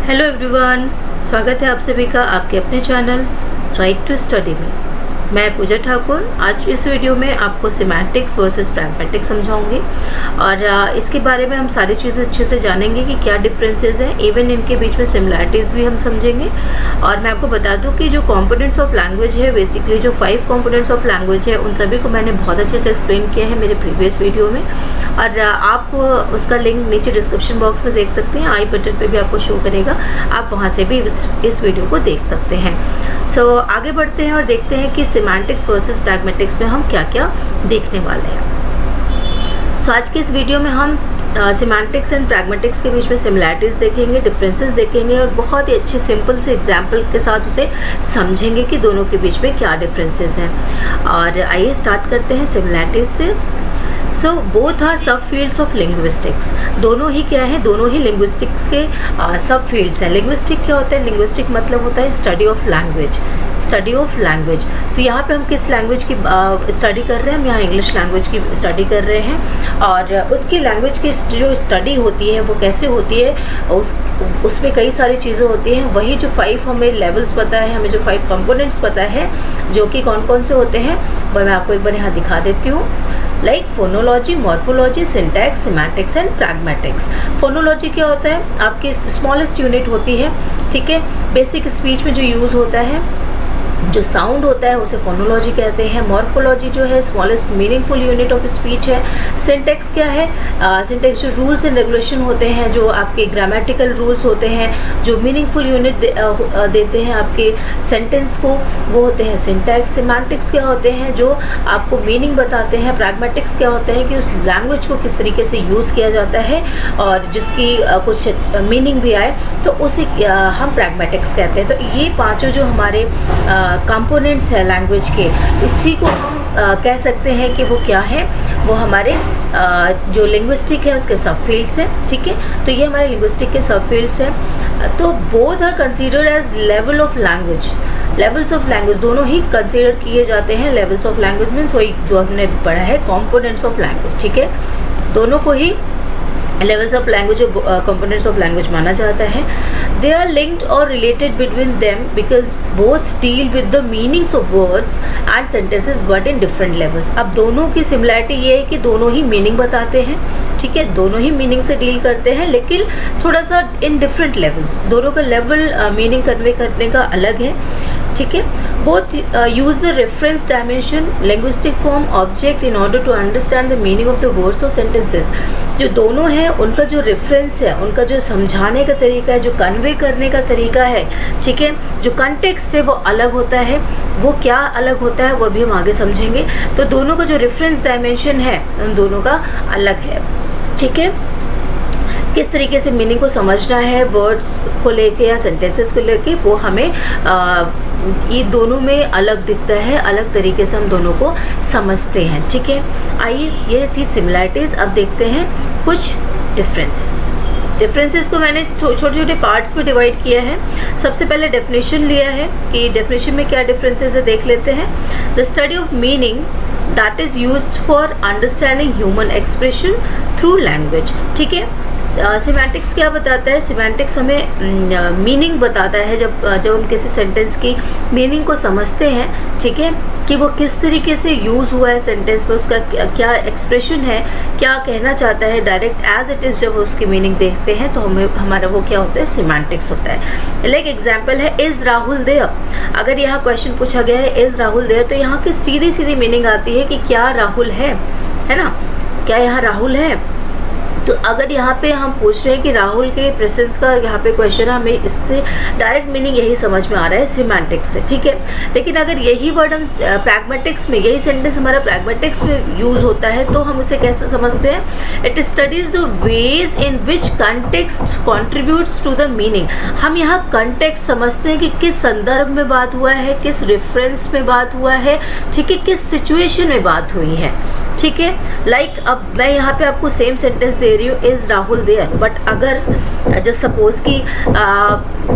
Hello everyone, स्वागत है आप सभी का आपके अपने चैनल राइट टू स्टडी में। मैं पूजा ठाकुर आज इस वीडियो में आपको सिमेंटिक्स वर्सेस प्रैग्मेटिक्स समझाऊंगी और इसके बारे में हम सारी चीज़ें अच्छे से जानेंगे कि क्या डिफरेंसेस हैं, इवन इनके बीच में सिमिलैरिटीज़ भी हम समझेंगे। और मैं आपको बता दूं कि जो कंपोनेंट्स ऑफ लैंग्वेज है, बेसिकली जो 5 कंपोनेंट्स ऑफ लैंग्वेज है, उन सभी को मैंने बहुत अच्छे से एक्सप्लेन किया है मेरे प्रीवियस वीडियो में, और आप उसका लिंक नीचे डिस्क्रिप्शन बॉक्स में देख सकते हैं। आई बटन पे भी आपको शो करेगा, आप वहाँ से भी इस वीडियो को देख सकते हैं। सो आगे बढ़ते हैं और देखते हैं कि सिमेंटिक्स वर्सेस प्रैग्मेटिक्स में हम क्या क्या देखने वाले हैं। सो आज के इस वीडियो में हम सिमेंटिक्स एंड प्रैग्मेटिक्स के बीच में सिमिलैरिटीज़ देखेंगे, डिफरेंसेस देखेंगे और बहुत ही अच्छे सिंपल से एग्जाम्पल के साथ उसे समझेंगे कि दोनों के बीच में क्या डिफरेंसेस हैं। और आइए स्टार्ट करते हैं सिमिलैरिटीज़ से। सो बोथ आर सब फील्ड्स ऑफ लिंग्विस्टिक्स। दोनों ही क्या है, दोनों ही लिंग्विस्टिक्स के सब फील्ड्स हैं। लिंग्विस्टिक क्या होता है? लिंग्विस्टिक मतलब होता है study of language, study of language. तो यहाँ पे हम किस लैंग्वेज की स्टडी कर रहे हैं? हम यहाँ इंग्लिश लैंग्वेज की स्टडी कर रहे हैं। और उसकी लैंग्वेज की जो स्टडी होती है वो कैसे होती है, उसमें कई सारी चीज़ें होती हैं। वही जो 5 हमें लेवल्स पता है, हमें जो 5 कंपोनेंट्स पता है, जो कि कौन कौन से होते हैं वह मैं आपको एक बार यहाँ दिखा देती हूँ। Like phonology, morphology, syntax, semantics and pragmatics. Phonology क्या होता है? आपकी स्मॉलेस्ट यूनिट होती है, ठीक है। बेसिक स्पीच में जो यूज़ होता है, जो साउंड होता है उसे फोनोलॉजी कहते हैं। मॉर्फोलॉजी जो है smallest meaningful unit of speech है। सिंटैक्स क्या है? सिंटैक्स जो रूल्स एंड रेगुलेशन होते हैं, जो आपके ग्रामेटिकल रूल्स होते हैं, जो मीनिंगफुल यूनिट देते हैं आपके सेंटेंस को, वो होते हैं सिंटैक्स। सिमेंटिक्स क्या होते हैं? जो आपको मीनिंग बताते हैं। प्रैग्मेटिक्स क्या होते हैं? कि उस लैंग्वेज को किस तरीके से यूज़ किया जाता है और जिसकी कुछ मीनिंग भी आए, तो उसे हम प्रैग्मेटिक्स कहते हैं। तो ये पाँचों जो हमारे कंपोनेंट्स है लैंग्वेज के, इसी को हम कह सकते हैं कि वो क्या है, वो हमारे जो लिंग्विस्टिक है उसके सब फील्ड्स हैं, ठीक है। तो ये हमारे लिंग्विस्टिक के सब फील्ड्स हैं। तो both are considered as level of language. Levels of language दोनों ही कंसीडर किए जाते हैं। लेवल्स ऑफ लैंग्वेज मीन्स वही जो हमने पढ़ा है कंपोनेंट्स ऑफ लैंग्वेज, ठीक है। दोनों को ही लेवल्स ऑफ लैंग्वेज और कंपोनेंट्स ऑफ लैंग्वेज माना जाता है। दे आर लिंक्ड और related between them because both deal with the meanings of words and sentences but in different levels. अब दोनों की सिमिलैरिटी ये है कि दोनों ही मीनिंग बताते हैं, ठीक है। दोनों ही मीनिंग से डील करते हैं, लेकिन थोड़ा सा इन डिफरेंट लेवल्स। दोनों का लेवल मीनिंग कन्वे करने का अलग है, ठीक है। Both use the reference dimension, linguistic form, object in order to understand the meaning of the words और सेंटेंसेस। जो दोनों हैं उनका जो रेफरेंस है, उनका जो समझाने का तरीका है, जो कन्वे करने का तरीका है, ठीक है, जो कंटेक्स्ट है वो अलग होता है। वो क्या अलग होता है वो भी हम आगे समझेंगे। तो दोनों का जो रेफरेंस डायमेंशन है उन दोनों का अलग है, ठीक है। किस तरीके से मीनिंग को समझना है वर्ड्स को लेके या सेंटेंसेस को लेके, वो हमें ये दोनों में अलग दिखता है, अलग तरीके से हम दोनों को समझते हैं, ठीक है। आइए, ये थी सिमिलैरिटीज़। अब देखते हैं कुछ डिफरेंसेस को मैंने छोटे छोटे पार्ट्स में डिवाइड किया है। सबसे पहले डेफिनेशन लिया है कि डेफिनेशन में क्या डिफरेंसेस है देख लेते हैं। The study of meaning that is used for understanding human expression through language, ठीक है। सिमेंटिक्स क्या बताता है? सिमेंटिक्स हमें मीनिंग बताता है। जब हम किसी सेंटेंस की मीनिंग को समझते हैं, ठीक है, कि वो किस तरीके से यूज़ हुआ है सेंटेंस में, उसका क्या एक्सप्रेशन है, क्या कहना चाहता है, डायरेक्ट एज इट इज़ जब उसकी मीनिंग देखते हैं तो हमें हमारा वो क्या होता है? सिमेंटिक्स होता है। लाइक एग्जाम्पल है इज़ राहुल देयर। अगर यहाँ क्वेश्चन पूछा गया है इज़ राहुल देयर, तो यहाँ की सीधी सीधी मीनिंग आती है कि क्या राहुल है ना, क्या यहाँ राहुल है। तो अगर यहाँ पे हम पूछ रहे हैं कि राहुल के प्रेजेंस का यहाँ पे क्वेश्चन है, हमें इससे डायरेक्ट मीनिंग यही समझ में आ रहा है सिमेंटिक्स से, ठीक है। लेकिन अगर यही वर्ड हम प्रैग्मेटिक्स में, यही सेंटेंस हमारा प्रैग्मेटिक्स में यूज़ होता है, तो हम उसे कैसे समझते हैं? It studies the ways in which context contributes to the meaning. हम यहाँ कंटेक्स्ट समझते हैं कि किस संदर्भ में बात हुआ है, किस रेफरेंस में बात हुआ है, ठीक है, किस सिचुएशन में बात हुई है, ठीक है। लाइक अब मैं यहाँ पे आपको सेम सेंटेंस दे रही हूँ, इज़ राहुल देयर, बट अगर जस्ट सपोज कि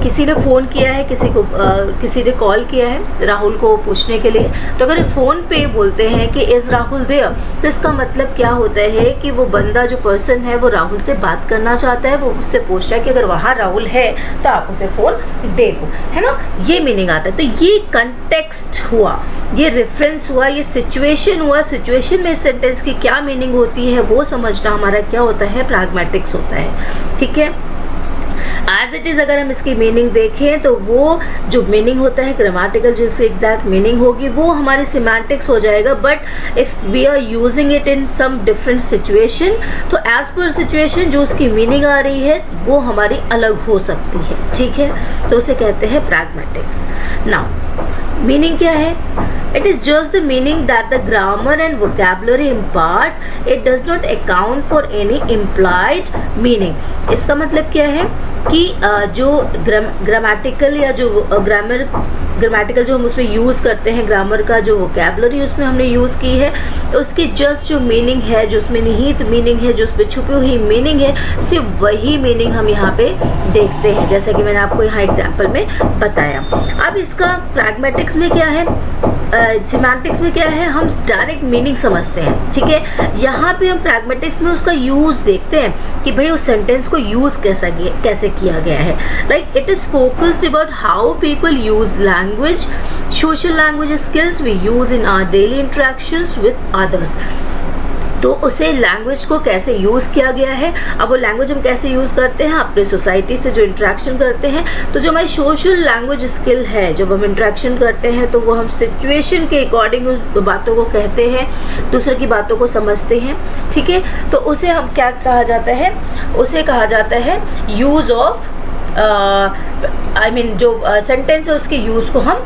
किसी ने फ़ोन किया है, किसी ने कॉल किया है राहुल को पूछने के लिए, तो अगर फ़ोन पे बोलते हैं कि इज़ राहुल देयर, तो इसका मतलब क्या होता है कि वो बंदा, जो पर्सन है, वो राहुल से बात करना चाहता है, वो उससे पूछ रहा है कि अगर वहाँ राहुल है तो आप उसे फ़ोन दे दो, है ना, ये मीनिंग आता है। तो ये कंटेक्स्ट हुआ, ये रेफरेंस हुआ, ये सिचुएशन हुआ। सिचुएशन में इस सेंटेंस की क्या मीनिंग होती है वो समझना हमारा क्या होता है, प्रैग्मेटिक्स होता है, ठीक है। एज इट इज़ अगर हम इसकी मीनिंग देखें तो वो जो मीनिंग होता है ग्रामेटिकल, जो इसकी एग्जैक्ट मीनिंग होगी वो हमारी सिमेंटिक्स हो जाएगा। But if we are using it in some different situation, तो एज पर सिचुएशन जो उसकी मीनिंग आ रही है वो हमारी अलग हो सकती है, ठीक है। तो उसे कहते हैं प्रैग्मेटिक्स। नाउ मीनिंग क्या है? It is just the meaning that the grammar and vocabulary impart. It does not account for any implied meaning. इसका मतलब क्या है कि जो ग्रामेटिकल या जो ग्रामेटिकल जो हम उसमें यूज़ करते हैं, ग्रामर का जो वोकेबलरी उसमें हमने यूज़ की है, तो उसकी जस्ट जो मीनिंग है, जो उसमें निहित मीनिंग है, जो उसमें छुपी हुई मीनिंग है, सिर्फ वही मीनिंग हम यहाँ पे देखते हैं, जैसा कि मैंने आपको यहाँ एग्जाम्पल में बताया। अब इसका प्रैग्मेटिक्स में क्या है, सिमेंटिक्स में क्या है, हम डायरेक्ट मीनिंग समझते हैं, ठीक है। यहाँ पे हम प्रैग्मेटिक्स में उसका यूज़ देखते हैं कि भाई उस सेंटेंस को यूज़ कैसे किया गया है। Like it is focused about how people use language, social language skills we use in our daily interactions with others. तो उसे लैंग्वेज को कैसे यूज़ किया गया है। अब वो लैंग्वेज हम कैसे यूज़ करते हैं, अपने सोसाइटी से जो इंटरेक्शन करते हैं, तो जो हमारी सोशल लैंग्वेज स्किल है, जब हम इंटरेक्शन करते हैं तो वो हम सिचुएशन के अकॉर्डिंग उस बातों को कहते हैं, दूसरे की बातों को समझते हैं, ठीक है। तो उसे हम क्या कहा जाता है, उसे कहा जाता है यूज़ ऑफ जो सेंटेंस है उसके यूज़ को हम,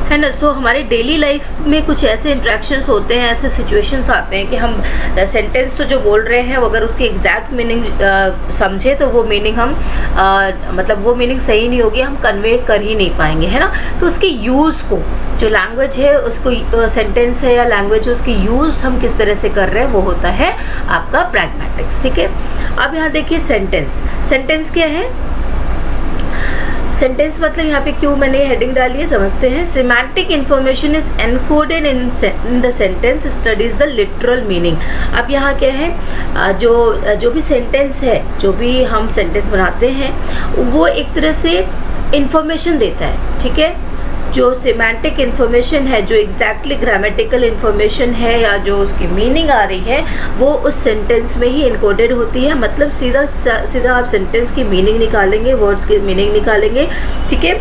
है ना। सो हमारे डेली लाइफ में कुछ ऐसे इंट्रैक्शंस होते हैं, ऐसे सिचुएशंस आते हैं कि हम सेंटेंस तो जो बोल रहे हैं अगर उसकी एग्जैक्ट मीनिंग समझे तो वो मीनिंग हम मतलब वो मीनिंग सही नहीं होगी, हम कन्वे कर ही नहीं पाएंगे, है ना। तो उसके यूज़ को, जो लैंग्वेज है उसको, सेंटेंस है या लैंग्वेज है, उसकी यूज़ हम किस तरह से कर रहे हैं वो होता है आपका प्रैग्मेटिक्स, ठीक है। अब यहाँ देखिए सेंटेंस क्या है। सेंटेंस मतलब यहाँ पे क्यों मैंने हेडिंग डाली है समझते हैं। Semantic information is encoded in the sentence studies the literal meaning. अब यहाँ क्या है, जो भी सेंटेंस है, जो भी हम सेंटेंस बनाते हैं वो एक तरह से इंफॉर्मेशन देता है, ठीक है। जो सिमेंटिक इन्फॉर्मेशन है, जो एग्जैक्टली ग्रामेटिकल इन्फॉर्मेशन है या जो उसकी मीनिंग आ रही है वो उस सेंटेंस में ही इनकोडेड होती है। मतलब सीधा आप सेंटेंस की मीनिंग निकालेंगे, वर्ड्स की मीनिंग निकालेंगे, ठीक है,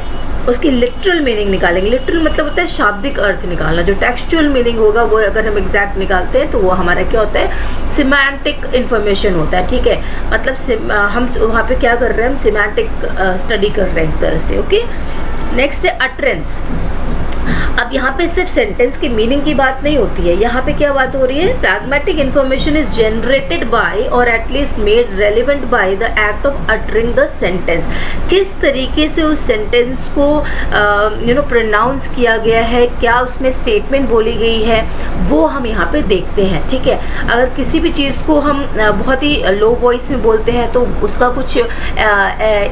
उसकी लिटरल मीनिंग निकालेंगे। लिटरल मतलब होता है शाब्दिक अर्थ निकालना। जो टेक्सचुअल मीनिंग होगा वो अगर हम एग्जैक्ट निकालते हैं तो वो हमारा क्या होता है, सिमेंटिक इन्फॉर्मेशन होता है, ठीक है। मतलब हम वहाँ पे क्या कर रहे हैं, हम सिमेंटिक स्टडी कर रहे हैं एक तरह से, ओके। नेक्स्ट है अटरेंस। अब यहाँ पे सिर्फ सेंटेंस की मीनिंग की बात नहीं होती है, यहाँ पे क्या बात हो रही है, pragmatic information is generated by or at least made relevant by the act of uttering the sentence. किस तरीके से उस सेंटेंस को प्रोनाउंस किया गया है, क्या उसमें स्टेटमेंट बोली गई है, वो हम यहाँ पे देखते हैं, ठीक है। अगर किसी भी चीज़ को हम बहुत ही लो वॉइस में बोलते हैं तो उसका कुछ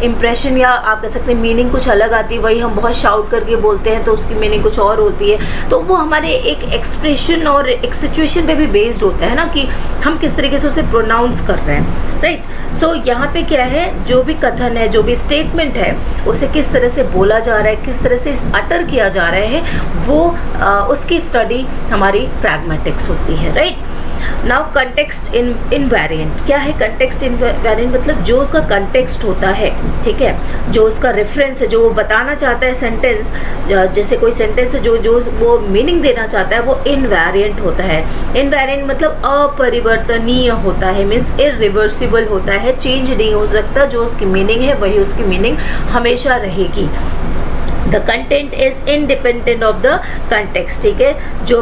इम्प्रेशन या आप कह सकते हैं मीनिंग कुछ अलग आती है। वही हम बहुत शाउट करके बोलते हैं तो उसकी मीनिंग कुछ और होती है। तो वो हमारे एक एक्सप्रेशन और एक सिचुएशन पे भी बेस्ड होता है ना, कि हम किस तरीके से उसे प्रोनाउंस कर रहे हैं, राइट। सो यहाँ पे क्या है, जो भी कथन है, जो भी स्टेटमेंट है, उसे किस तरह से बोला जा रहा है, किस तरह से अटर किया जा रहा है, वो उसकी स्टडी हमारी प्रैग्मेटिक्स होती है, राइट। नाउ कंटेक्स्ट इनवेरिएंट क्या है। कंटेक्स्ट इनवेरिएंट मतलब जो उसका कंटेक्स्ट होता है, ठीक है, जो उसका रेफरेंस है, जो वो बताना चाहता है सेंटेंस, जैसे कोई सेंटेंस है जो वो मीनिंग देना चाहता है वो इनवेरिएंट होता है। इनवेरिएंट मतलब अपरिवर्तनीय होता है, मीन्स इरिवर्सिबल होता है, चेंज नहीं हो सकता। जो उसकी मीनिंग है वही उसकी मीनिंग हमेशा रहेगी। The content is independent of the context, ठीक है। जो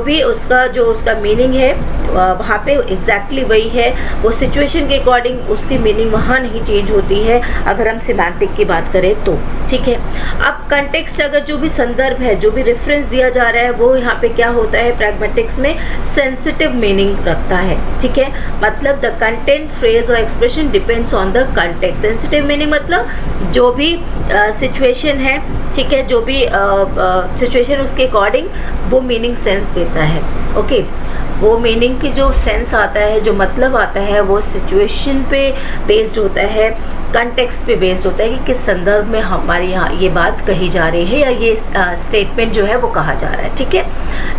उसका मीनिंग है वहाँ पे एग्जैक्टली वही है, वो सिचुएशन के अकॉर्डिंग उसकी मीनिंग वहाँ नहीं चेंज होती है अगर हम सिमेंटिक की बात करें तो, ठीक है। अब कंटेक्स्ट, अगर जो भी संदर्भ है, जो भी रेफरेंस दिया जा रहा है, वो यहाँ पे क्या होता है प्रैग्मेटिक्स में, सेंसिटिव मीनिंग रखता है। ठीक है, मतलब द कंटेंट, फ्रेज और expression depends on the context. Sensitive meaning मतलब जो भी सिचुएशन है, ठीक है, जो भी सिचुएशन उसके अकॉर्डिंग वो मीनिंग सेंस देता है। ओके, वो मीनिंग की जो सेंस आता है, जो मतलब आता है, वो सिचुएशन पे बेस्ड होता है, कंटेक्स्ट पे बेस्ड होता है कि किस संदर्भ में हमारे यहाँ ये बात कही जा रही है या ये स्टेटमेंट जो है वो कहा जा रहा है। ठीक है,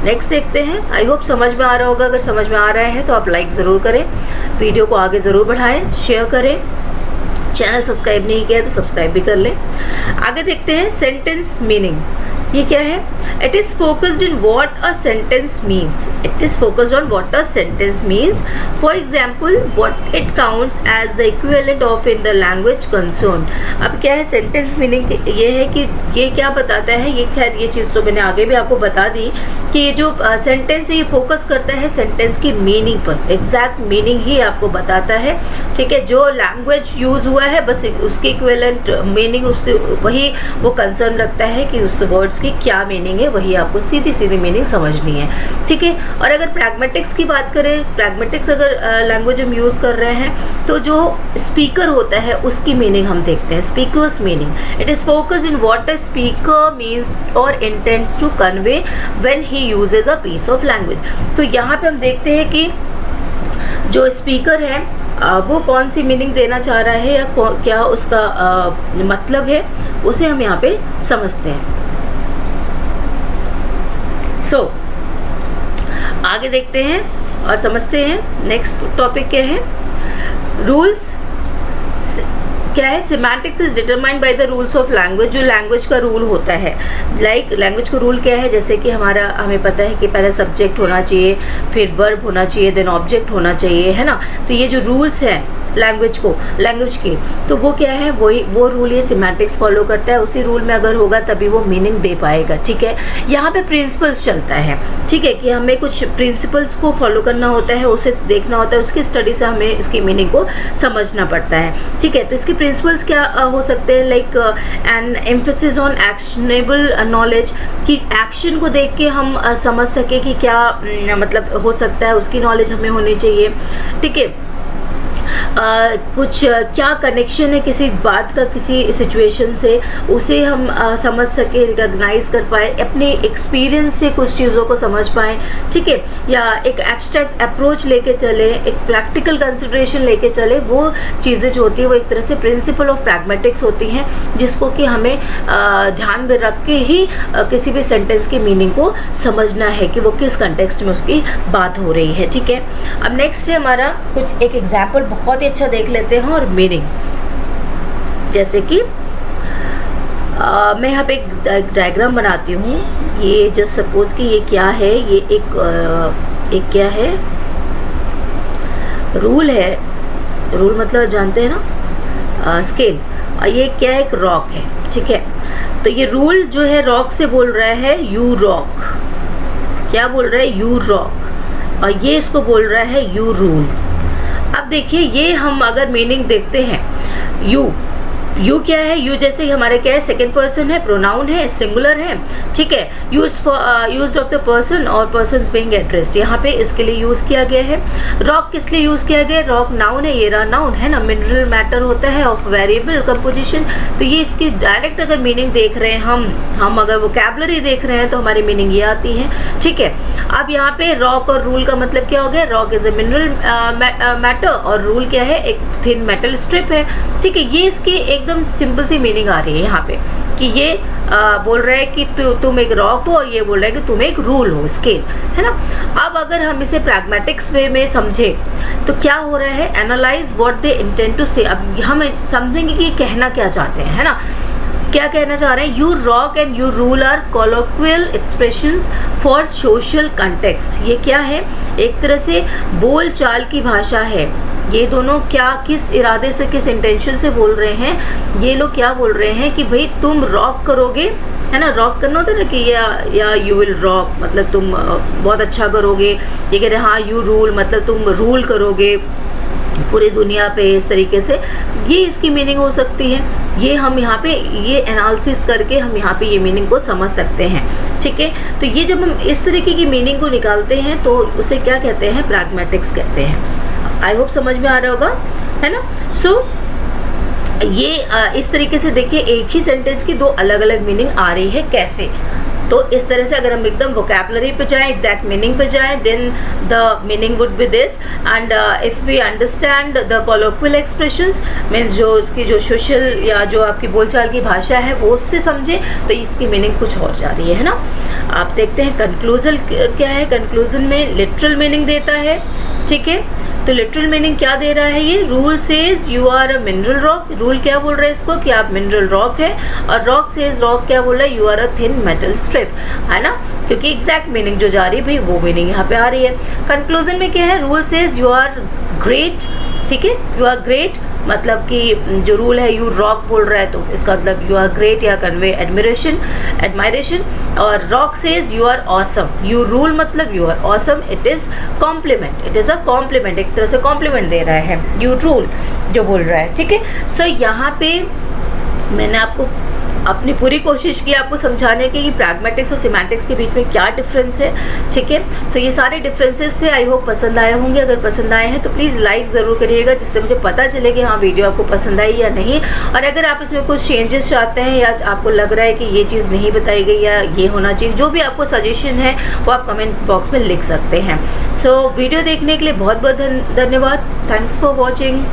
नेक्स्ट देखते हैं। आई होप समझ में आ रहा होगा। अगर समझ में आ रहा है तो आप लाइक ज़रूर करें, वीडियो को आगे ज़रूर बढ़ाएं, शेयर करें, चैनल सब्सक्राइब नहीं किया तो सब्सक्राइब भी कर लें। आगे देखते हैं सेंटेंस मीनिंग। ये क्या है? It is focused in what a sentence means. It is focused on what a sentence means. For example, what it counts as the equivalent of in the language concern. अब क्या है sentence meaning? ये है कि ये क्या बताता है, ये खैर ये चीज़ तो मैंने आगे भी आपको बता दी कि ये जो सेंटेंस है ये फोकस करता है सेंटेंस की मीनिंग पर, एग्जैक्ट मीनिंग ही आपको बताता है। ठीक है, जो लैंग्वेज यूज़ हुआ है बस उसके इक्विवेलेंट मीनिंग उससे वही वो कंसर्न रखता है कि उस वर्ड्स की क्या मीनिंग है, वही आपको सीधी सीधी मीनिंग समझनी है। ठीक है, और अगर प्रैग्मेटिक्स की बात करें, प्रैग्मेटिक्स अगर लैंग्वेज हम यूज़ कर रहे हैं तो जो स्पीकर होता है उसकी मीनिंग हम देखते हैं, speakers meaning. It is focus in what a speaker means और intents to convey when he uses a piece of language. तो यहाँ पे हम देखते हैं कि जो स्पीकर है वो कौन सी मीनिंग देना चाह रहा है या क्या उसका मतलब है, उसे हम यहाँ पे समझते हैं। आगे देखते हैं और समझते हैं। नेक्स्ट टॉपिक क्या है? रूल्स क्या है? Semantics is determined by the rules of language. जो लैंग्वेज का रूल होता है, लाइक लैंग्वेज का रूल क्या है? जैसे कि हमें पता है कि पहले सब्जेक्ट होना चाहिए, फिर वर्ब होना चाहिए, देन ऑब्जेक्ट होना चाहिए, है ना। तो ये जो रूल्स हैं लैंग्वेज के, तो वो क्या है? वो रूल ये सिमेंटिक्स फॉलो करता है। उसी रूल में अगर होगा तभी वो मीनिंग दे पाएगा। ठीक है, यहाँ पे प्रिंसिपल्स चलता है। ठीक है, कि हमें कुछ प्रिंसिपल्स को फॉलो करना होता है, उसे देखना होता है, उसकी स्टडी से हमें इसकी मीनिंग को समझना पड़ता है। ठीक है, तो इसकी प्रिंसिपल्स क्या हो सकते हैं? Like an emphasis on actionable knowledge, कि एक्शन को देख के हम समझ सके कि क्या मतलब हो सकता है, उसकी नॉलेज हमें होनी चाहिए। ठीक है, कुछ क्या कनेक्शन है किसी बात का किसी सिचुएशन से, उसे हम समझ सके, रिकॉग्नाइज कर पाए, अपने एक्सपीरियंस से कुछ चीज़ों को समझ पाएँ। ठीक है, या एक एब्स्ट्रैक्ट अप्रोच लेके चले, एक प्रैक्टिकल कंसिडरेशन लेके चले, वो चीज़ें जो होती है वो एक तरह से प्रिंसिपल ऑफ प्रैग्मेटिक्स होती हैं, जिसको कि हमें ध्यान में रख के ही किसी भी सेंटेंस की मीनिंग को समझना है कि वो किस कंटेक्स्ट में उसकी बात हो रही है। ठीक है, अब नेक्स्ट है हमारा कुछ एक एग्जाम्पल बहुत ही अच्छा देख लेते हैं। और मीनिंग, जैसे कि मैं यहाँ पे एक डायग्राम बनाती हूँ। ये जस्ट सपोज कि ये क्या है, ये एक क्या है, रूल है। रूल मतलब जानते हैं ना, स्केल। और ये क्या है? एक रॉक है। ठीक है, तो ये रूल जो है रॉक से बोल रहा है यू रॉक। क्या बोल रहा है? You rock. और ये इसको बोल रहा है यू रूल। अब देखिए, ये हम अगर मीनिंग देखते हैं, यू क्या है? यू जैसे हमारे क्या है? सेकंड पर्सन है, प्रोनाउन है, सिंगुलर है। ठीक है, यूज्ड ऑफ द पर्सन और पर्सन्स बीइंग एड्रेस्ड, यहाँ पे इसके लिए यूज़ किया गया है। रॉक किस लिए यूज़ किया गया? रॉक नाउन है, ये रहा नाउन है ना, मिनरल मैटर होता है ऑफ वेरिएबल कंपोजिशन। तो ये इसकी डायरेक्ट अगर मीनिंग देख रहे हैं हम अगर वोकैबुलरी देख रहे हैं तो हमारी मीनिंग ये आती है। ठीक है, अब यहाँ पे रॉक और रूल का मतलब क्या हो गया? Rock is a mineral matter और रूल क्या है? एक थिन मेटल स्ट्रिप है। ठीक है, ये इसकी एकदम सिंपल सी मीनिंग आ रही है यहाँ पे कि ये बोल रहा है कि तुम एक रॉक हो और ये बोल रहा है कि तुम एक रूल हो, स्केल, है ना। अब अगर हम इसे प्रैग्मेटिक्स वे में समझे तो क्या हो रहा है? Analyse what they intend to say. अब हम समझेंगे कि ये कहना क्या चाहते हैं, है ना, क्या कहना चाह रहे हैं। You rock and you rule are colloquial expressions for social context. ये क्या है? एक तरह से बोल चाल की भाषा है। ये दोनों क्या किस इरादे से, किस इंटेंशन से बोल रहे हैं? ये लोग क्या बोल रहे हैं कि भाई तुम रॉक करोगे, है ना, रॉक करना होता है ना कि या यू विल रॉक मतलब तुम बहुत अच्छा करोगे। ये कह रहे हैं हाँ यू रूल मतलब तुम रूल करोगे, पूरी दुनिया पे इस तरीके से, ये इसकी मीनिंग हो सकती है। ये हम यहाँ पे ये एनालिसिस करके हम यहाँ पे ये मीनिंग को समझ सकते हैं, ठीक है। तो ये जब हम इस तरीके की मीनिंग को निकालते हैं तो उसे क्या कहते हैं, प्रैग्मेटिक्स कहते हैं। आई होप समझ में आ रहा होगा, है ना। सो ये इस तरीके से देखिए, एक ही सेंटेंस की दो अलग अलग मीनिंग आ रही है, कैसे। तो इस तरह से अगर हम एकदम वोकैबुलरी पे जाएं, एग्जैक्ट मीनिंग पे जाएं, then the meaning would be this. And if we understand the colloquial expressions, means जो उसकी जो सोशल या जो आपकी बोलचाल की भाषा है वो उससे समझें, तो इसकी मीनिंग कुछ और जा रही है ना। आप देखते हैं कंक्लूजन क्या है। कंक्लूजन में लिटरल मीनिंग देता है, ठीक है। तो लिटरल मीनिंग क्या दे रहा है ये, rule says you are a mineral rock. Rule क्या बोल रहा है इसको कि आप मिनरल रॉक है, और रॉक सेज, रॉक क्या बोल रहा है, you are a thin metal strip, है ना। क्योंकि एग्जैक्ट मीनिंग जो जा रही है भाई वो मीनिंग यहाँ पे आ रही है। कंक्लूजन में क्या है, rule says you are great, ठीक है। यू आर ग्रेट मतलब कि जो रूल है यू रॉक बोल रहा है, तो इसका मतलब यू आर ग्रेट या कन्वे एडमायरेशन। और rock says you are awesome, you rule मतलब you are awesome, it is compliment, it is a compliment, एक तरह से कॉम्प्लीमेंट दे रहा है यू रूल जो बोल रहा है, ठीक है। सो यहाँ पे मैंने आपको अपनी पूरी कोशिश की आपको समझाने की कि प्रैग्मेटिक्स और सिमेंटिक्स के बीच में क्या डिफरेंस है, ठीक है। तो ये सारे डिफरेंसेस थे। आई होप पसंद आए होंगे। अगर पसंद आए हैं तो प्लीज़ लाइक ज़रूर करिएगा, जिससे मुझे पता चले कि हाँ वीडियो आपको पसंद आई या नहीं। और अगर आप इसमें कुछ चेंजेस चाहते हैं या आपको लग रहा है कि ये चीज़ नहीं बताई गई या ये होना चाहिए, जो भी आपको सजेशन है वो आप कमेंट बॉक्स में लिख सकते हैं। सो वीडियो देखने के लिए बहुत बहुत धन्यवाद। Thanks for watching.